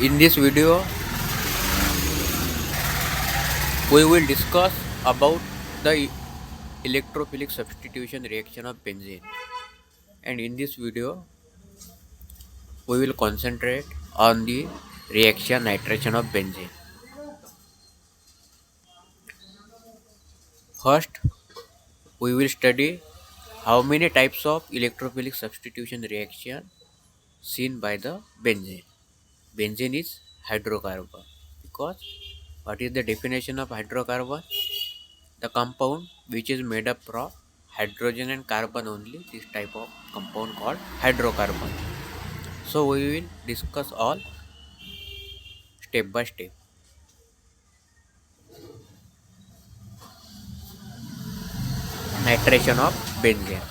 In this video, we will discuss about the electrophilic substitution reaction of benzene. And in this video, we will concentrate on the reaction nitration of benzene. First, we will study how many types of electrophilic substitution reaction seen by the benzene. Benzene is hydrocarbon because what is the definition of hydrocarbon? The compound which is made up of hydrogen and carbon only, this type of compound called hydrocarbon. So we will discuss all step by step. Nitration of benzene.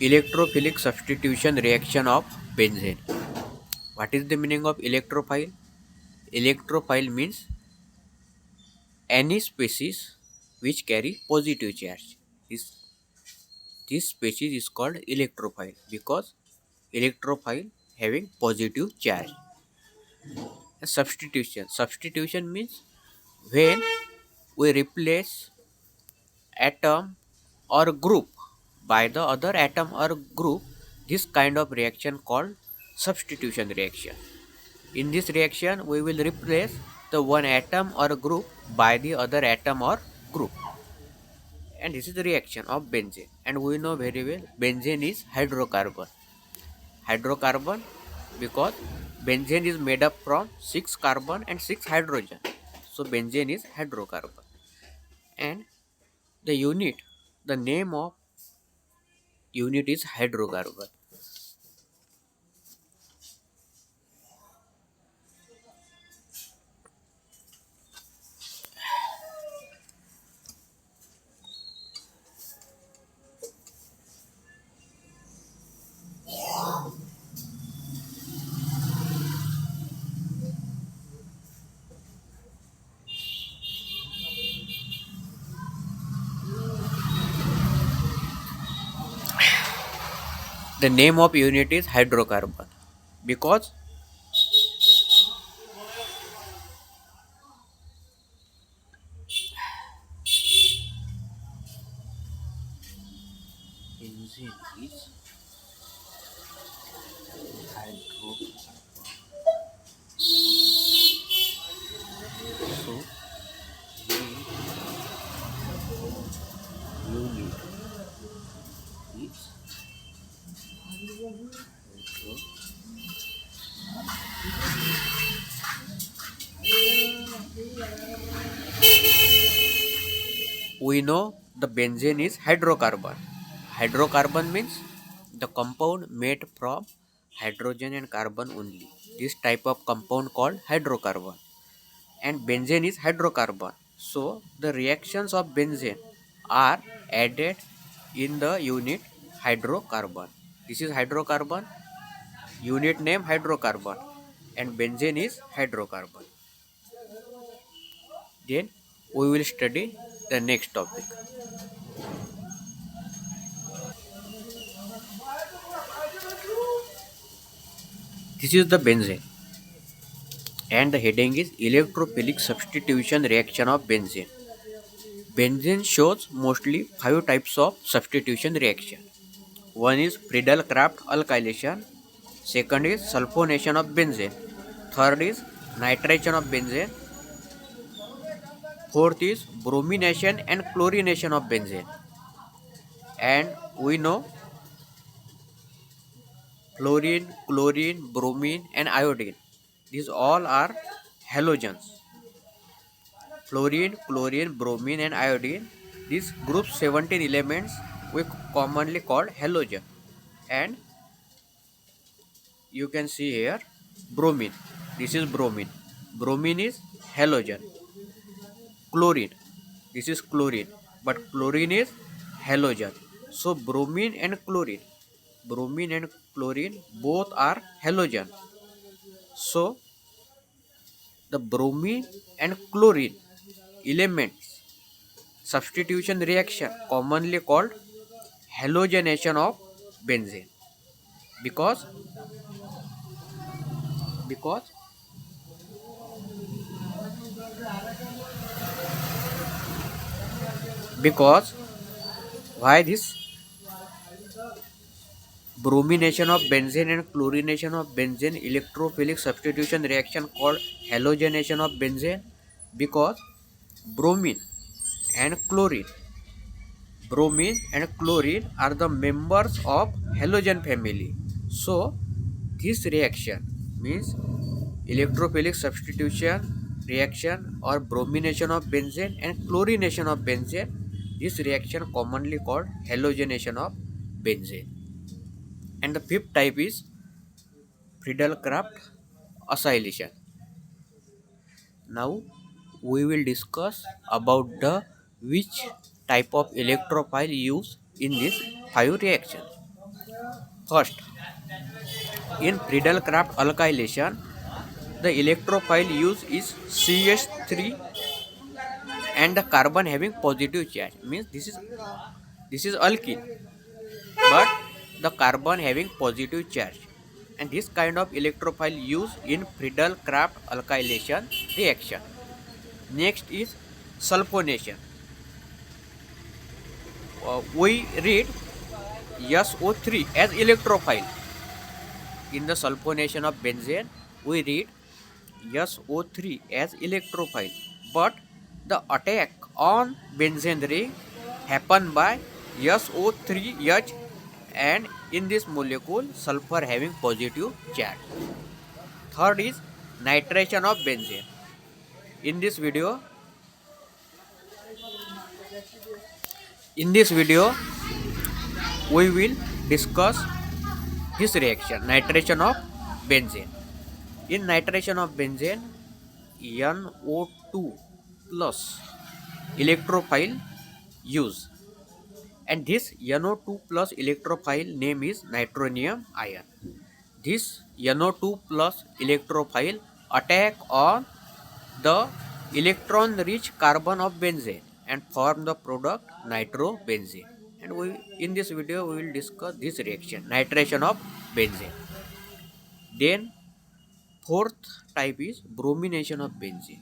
Electrophilic substitution reaction of benzene. What is the meaning of electrophile? Electrophile means any species which carry positive charge. This, this species is called electrophile because electrophile having positive charge. Substitution. Substitution means when we replace atom or group by the other atom or group, this kind of reaction called substitution reaction. In this reaction, we will replace the one atom or group by the other atom or group. And this is the reaction of benzene. And we know very well benzene is hydrocarbon. Hydrocarbon because benzene is made up from 6 carbon and 6 hydrogen. So benzene is hydrocarbon. And the unit, the name of unit is hydrocarbon. The name of unit is hydrocarbon because benzene is hydrocarbon. So the unit is hydro. We know the benzene is hydrocarbon. Hydrocarbon means the compound made from hydrogen and carbon only. This type of compound called hydrocarbon. And benzene is hydrocarbon. So the reactions of benzene are added in the unit hydrocarbon. This is hydrocarbon, unit name hydrocarbon, and benzene is hydrocarbon. Then we will study the next topic. This is the benzene, and the heading is electrophilic substitution reaction of benzene. Benzene shows mostly 5 types of substitution reaction. One is Friedel-Crafts alkylation, second is sulfonation of benzene, third is nitration of benzene, fourth is bromination and chlorination of benzene. And we know fluorine, chlorine, bromine and iodine. These all are halogens. Fluorine, chlorine, bromine and iodine. These group 17 elements we commonly called halogen. And you can see here bromine. This is bromine. Bromine is halogen. Chlorine. This is chlorine. But chlorine is halogen. So bromine and chlorine both are halogen. So the bromine and chlorine elements substitution reaction commonly called halogenation of benzene because Because because why this bromination of benzene and chlorination of benzene electrophilic substitution reaction called halogenation of benzene? Because bromine and chlorine bromine and chlorine are the members of halogen family. So this reaction means electrophilic substitution reaction or bromination of benzene and chlorination of benzene. This reaction commonly called halogenation of benzene. And the fifth type is Friedel-Crafts acylation. Now we will discuss about the which type of electrophile used in this five reactions. First, in Friedel-Crafts alkylation, the electrophile used is CH3 and the carbon having positive charge. Means this is alkene, but the carbon having positive charge. And this kind of electrophile used in Friedel-Crafts alkylation reaction. Next is sulfonation. We read SO3 as electrophile. In the sulfonation of benzene, we read SO3 as electrophile. But the attack on benzene ring happen by SO3H, and in this molecule sulfur having positive charge. Third is nitration of benzene. In this video, we will discuss this reaction, nitration of benzene. In nitration of benzene, NO2 plus electrophile use, and this NO2 plus electrophile name is nitronium ion. This NO2 plus electrophile attack on the electron rich carbon of benzene and form the product nitrobenzene. And in this video we will discuss this reaction, nitration of benzene. Then fourth type is bromination of benzene.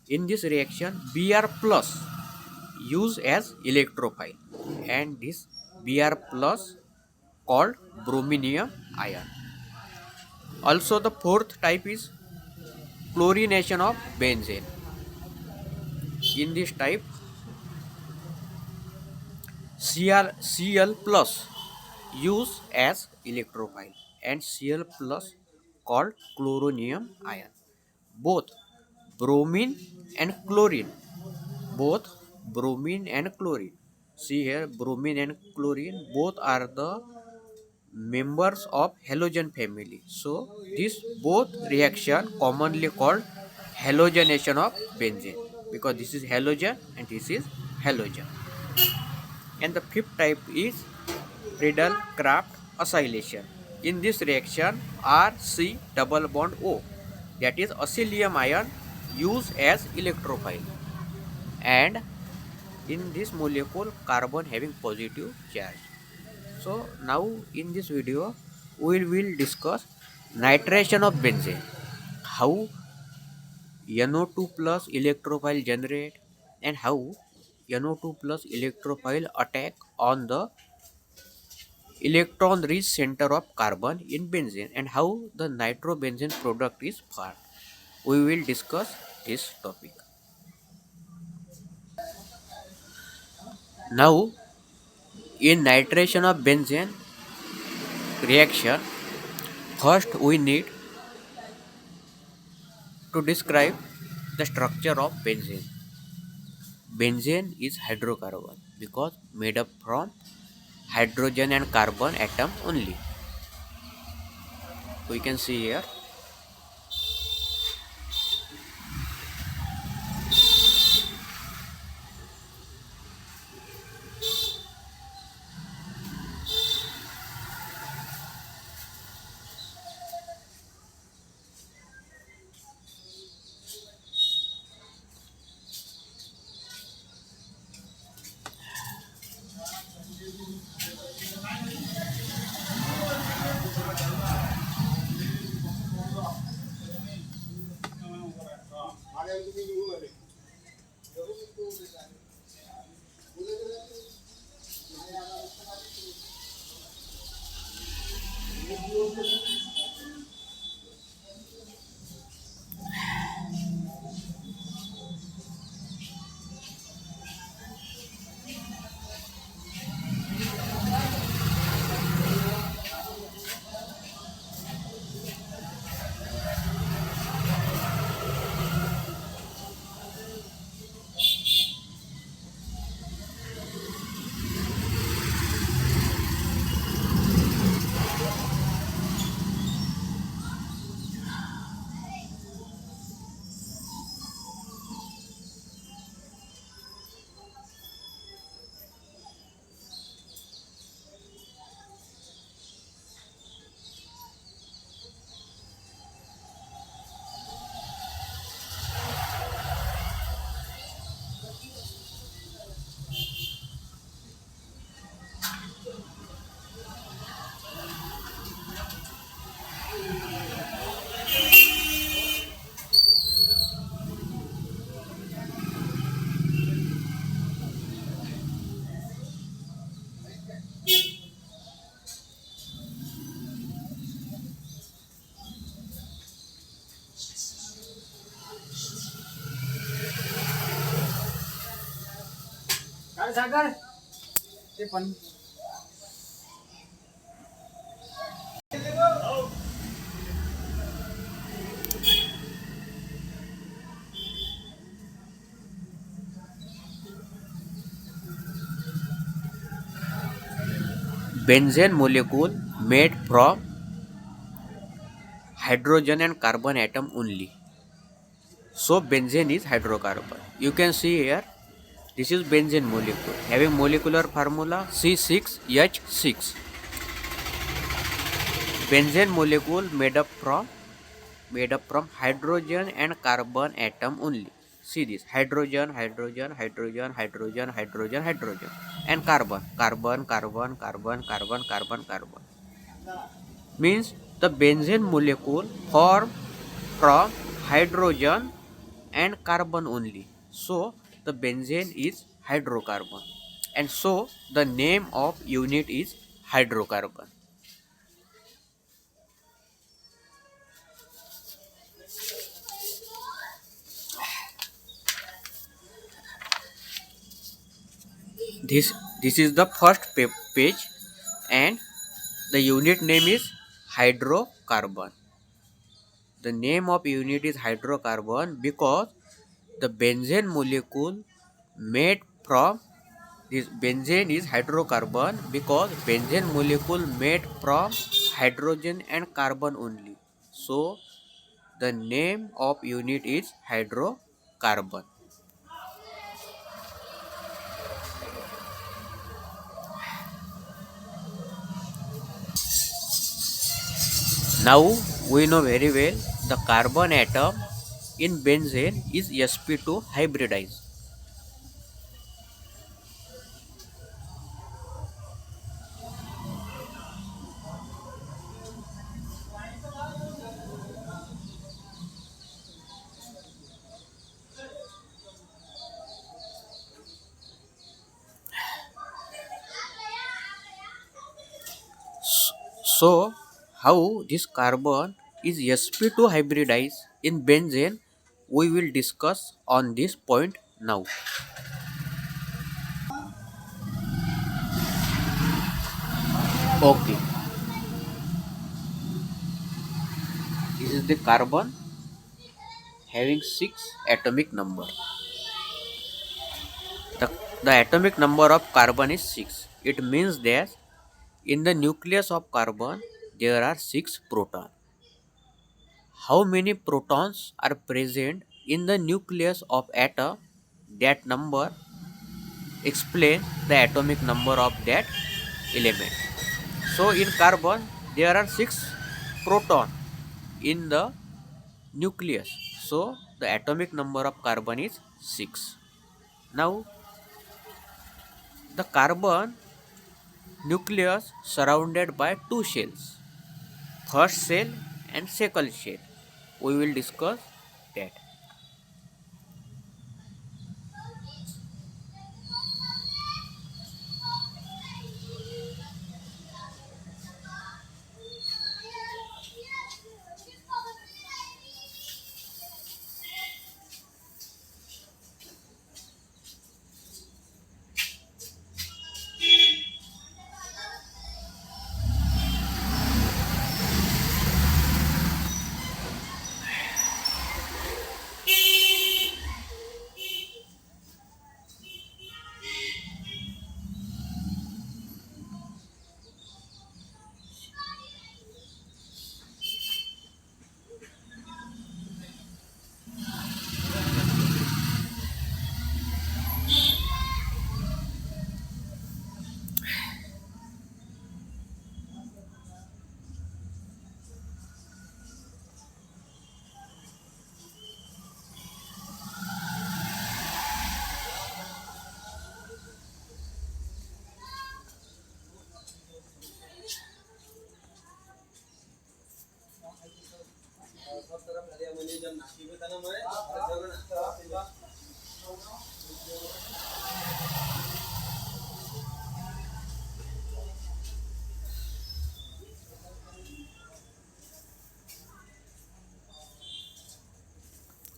In this reaction, Br plus used as electrophile, and this Br plus called brominium ion. Also the fourth type is chlorination of benzene. In this type, Cl plus used as electrophile and Cl plus called chloronium ion. Both bromine and chlorine, both bromine and chlorine. See here, bromine and chlorine both are the members of halogen family. So this both reaction commonly called halogenation of benzene, because this is halogen and this is halogen. And the fifth type is Friedel-Crafts acylation. In this reaction, RC double bond O, that is acylium ion, used as electrophile, and in this molecule carbon having positive charge. So now in this video we will discuss nitration of benzene, how NO2 plus electrophile generate, and how NO2 plus electrophile attack on the electron rich center of carbon in benzene, and how the nitrobenzene product is formed. We will discuss this topic. Now in nitration of benzene reaction, first we need to describe the structure of benzene. Benzene is hydrocarbon because made up from hydrogen and carbon atom only. We can see here. Benzene molecule made from hydrogen and carbon atom only. So benzene is hydrocarbon. You can see here, this is benzene molecule having molecular formula C6H6. Benzene molecule made up from hydrogen and carbon atom only. See this, hydrogen, hydrogen, hydrogen, hydrogen, hydrogen, hydrogen, and carbon, carbon, carbon, carbon, carbon, carbon, carbon. Means the benzene molecule formed from hydrogen and carbon only. So the benzene is hydrocarbon, and so the name of unit is hydrocarbon. This is the first page, and the unit name is hydrocarbon. The name of unit is hydrocarbon because the benzene molecule made from this benzene is hydrocarbon because benzene molecule made from hydrogen and carbon only. So the name of unit is hydrocarbon. Now we know very well the carbon atom in benzene is sp2 hybridized. So how this carbon is sp2 hybridized in benzene, we will discuss on this point now. Okay, this is the carbon having 6 atomic number. The atomic number of carbon is 6. It means that in the nucleus of carbon there are 6 protons. How many protons are present in the nucleus of atom? That number explain the atomic number of that element. So in carbon there are 6 protons in the nucleus. So the atomic number of carbon is 6. Now the carbon nucleus surrounded by two shells, first shell and second shell. We will discuss that.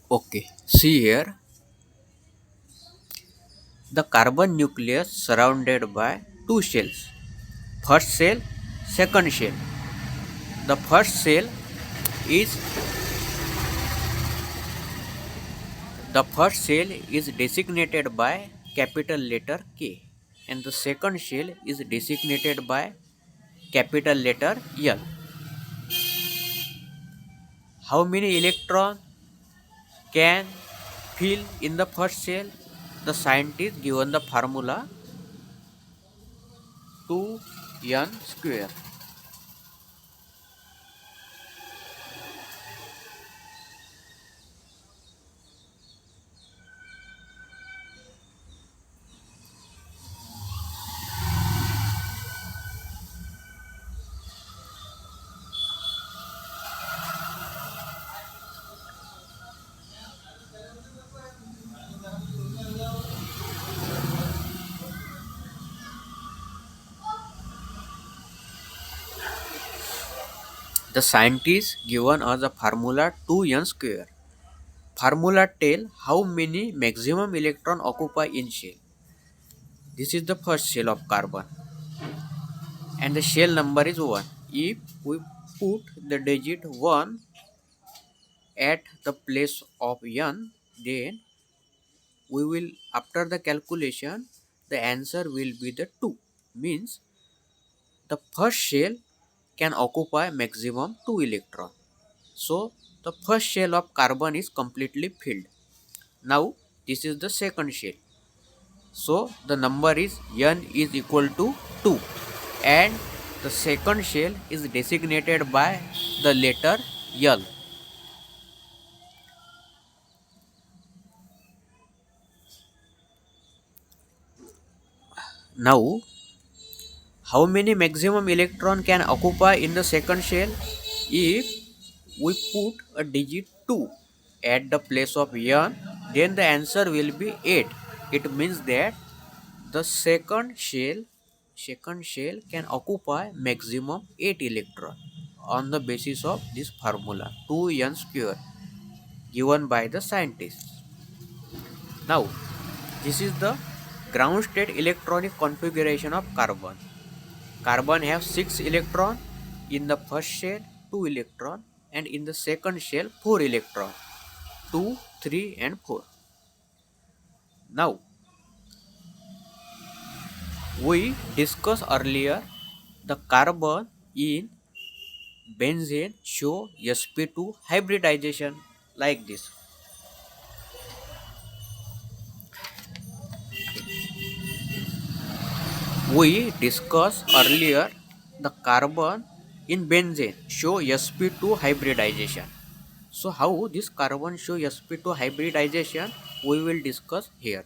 Okay, see here, the carbon nucleus surrounded by two shells. First shell, second shell. The first shell is the first shell is designated by capital letter K, and the second shell is designated by capital letter L. How many electrons can fill in the first shell? The scientist given the formula 2n square. The scientist given us a formula 2n square. Formula tell how many maximum electron occupy in shell. This is the first shell of carbon and the shell number is 1. If we put the digit 1 at the place of n, then we will, after the calculation, the answer will be the 2. Means the first shell can occupy maximum 2 electron. So the first shell of carbon is completely filled. Now this is the second shell. So the number is n is equal to 2, and the second shell is designated by the letter L. Now how many maximum electron can occupy in the second shell? If we put a digit 2 at the place of n, then the answer will be 8. It means that the second shell can occupy maximum 8 electron on the basis of this formula 2n square given by the scientists. Now this is the ground state electronic configuration of carbon. Carbon have 6 electron in the first shell, 2 electron, and in the second shell 4 electron, 2, 3 and 4. Now we discussed earlier the carbon in benzene show sp2 hybridization like this. We discussed earlier the carbon in benzene show sp2 hybridization. So how this carbon show sp2 hybridization we will discuss here.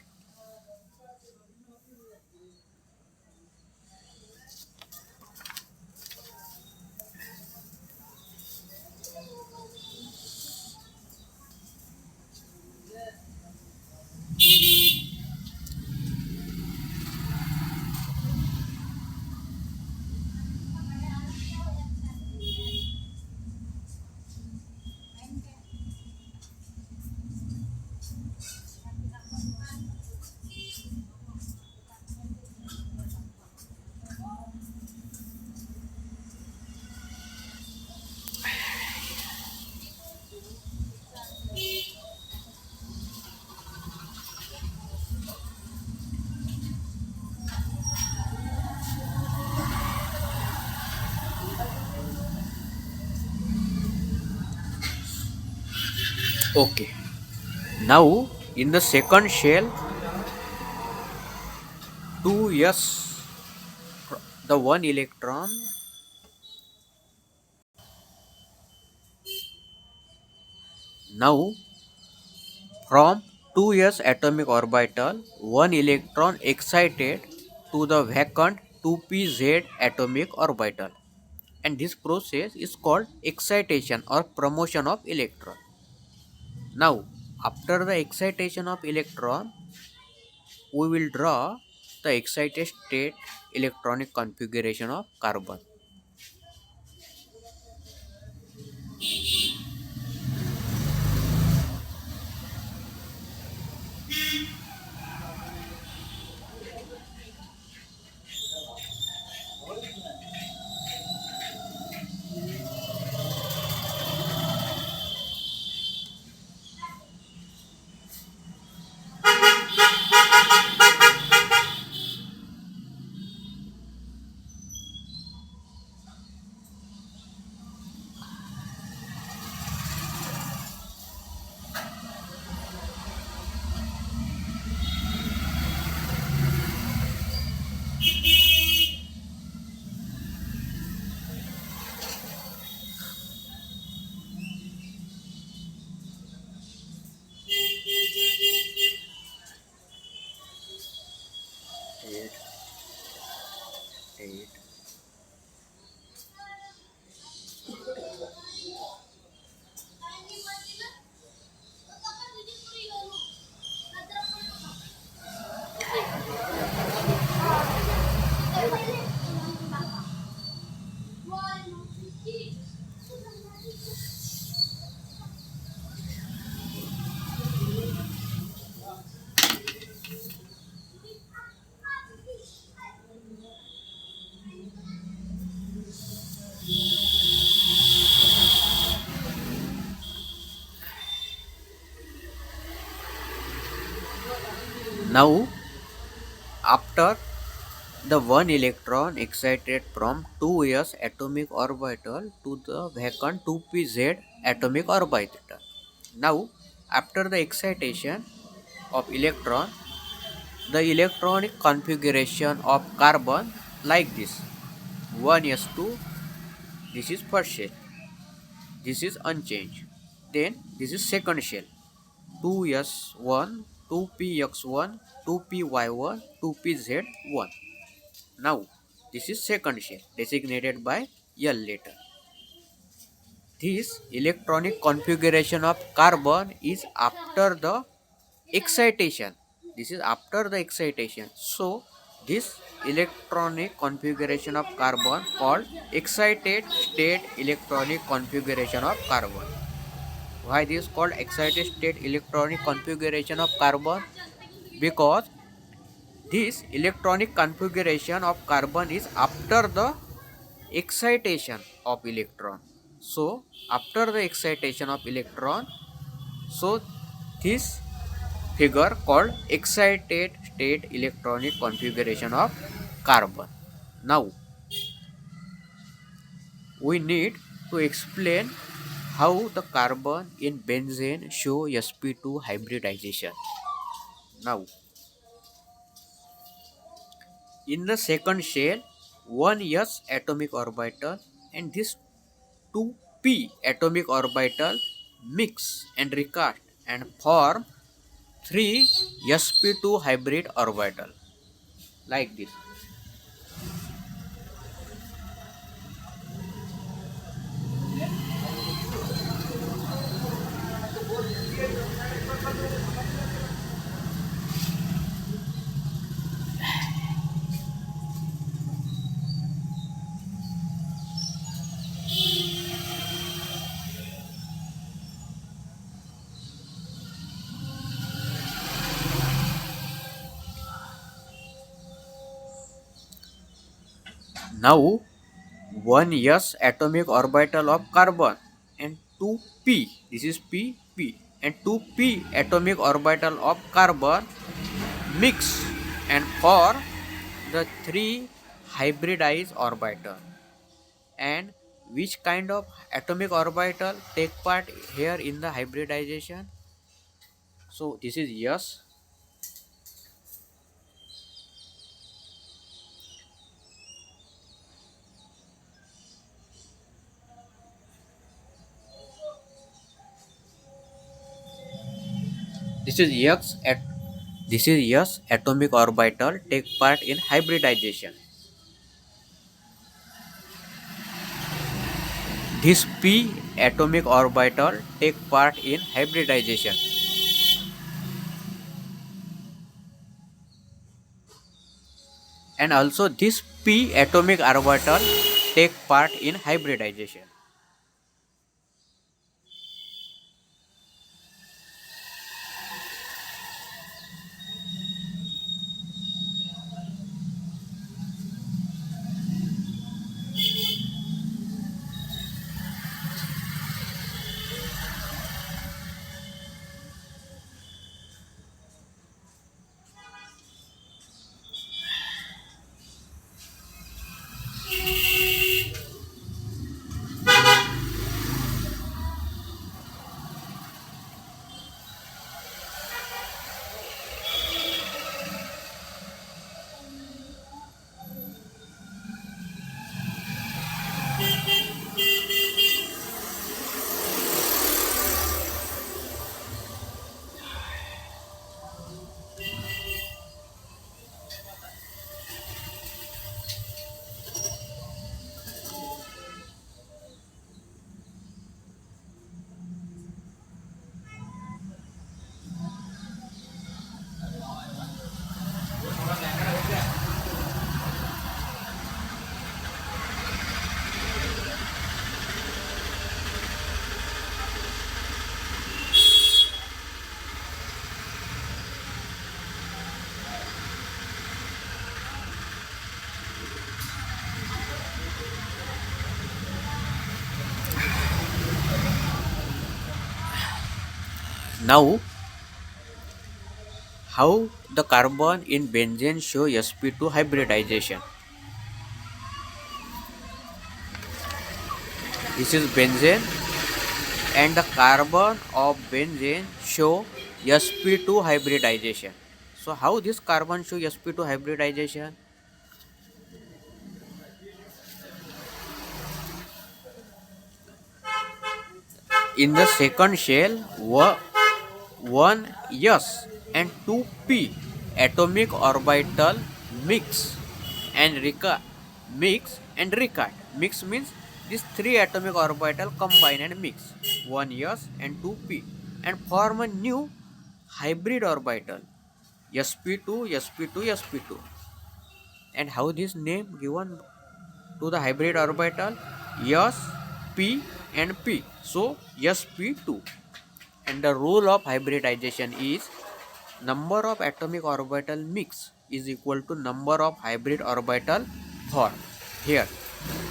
Okay. Now in the second shell 2s, the one electron. Now from 2s atomic orbital, one electron excited to the vacant 2pz atomic orbital, and this process is called excitation or promotion of electron. Now after the excitation of electron, we will draw the excited state electronic configuration of carbon. state. Now, after the one electron excited from 2s atomic orbital to the vacant 2pz atomic orbital. Now, after the excitation of electron, the electronic configuration of carbon like this: 1s2, this is first shell, this is unchanged. Then this is second shell, 2s1, 2px1, 2py1, 2pz1. Now, this is second shell designated by L letter. This electronic configuration of carbon is after the excitation. This is after the excitation. So, this electronic configuration of carbon called excited state electronic configuration of carbon. Why this called excited state electronic configuration of carbon? Because this electronic configuration of carbon is after the excitation of electron. So after the excitation of electron, so this figure called excited state electronic configuration of carbon. Now we need to explain how the carbon in benzene show sp2 hybridization. Now in the second shell, one s atomic orbital and this 2p atomic orbital mix and recast and form 3 sp2 hybrid orbital like this. Now 1 s atomic orbital of carbon and 2p, this is p and 2p atomic orbital of carbon mix and form the 3 hybridized orbital. And which kind of atomic orbital take part here in the hybridization? So this is yes. This is yes at this is yes atomic orbital take part in hybridization. This p atomic orbital take part in hybridization. And also this p atomic orbital take part in hybridization. Now, how the carbon in benzene show sp2 hybridization? This is benzene, and the carbon of benzene show sp2 hybridization. So how this carbon show sp2 hybridization? In the second shell, one s and two p atomic orbital mix and recart. Mix means these three atomic orbital combine and mix, one s and two p, and form a new hybrid orbital, sp2 sp2 sp2. And how this name given to the hybrid orbital? S, P and P. So sp2. And the rule of hybridization is number of atomic orbital mix is equal to number of hybrid orbital formed. Here,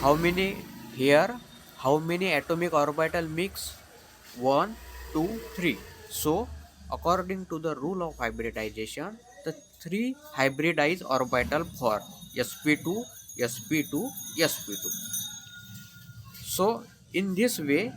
how many here? How many atomic orbital mix? 1, 2, 3. So, according to the rule of hybridization, the three hybridized orbital form sp2, sp2, sp2. So, in this way,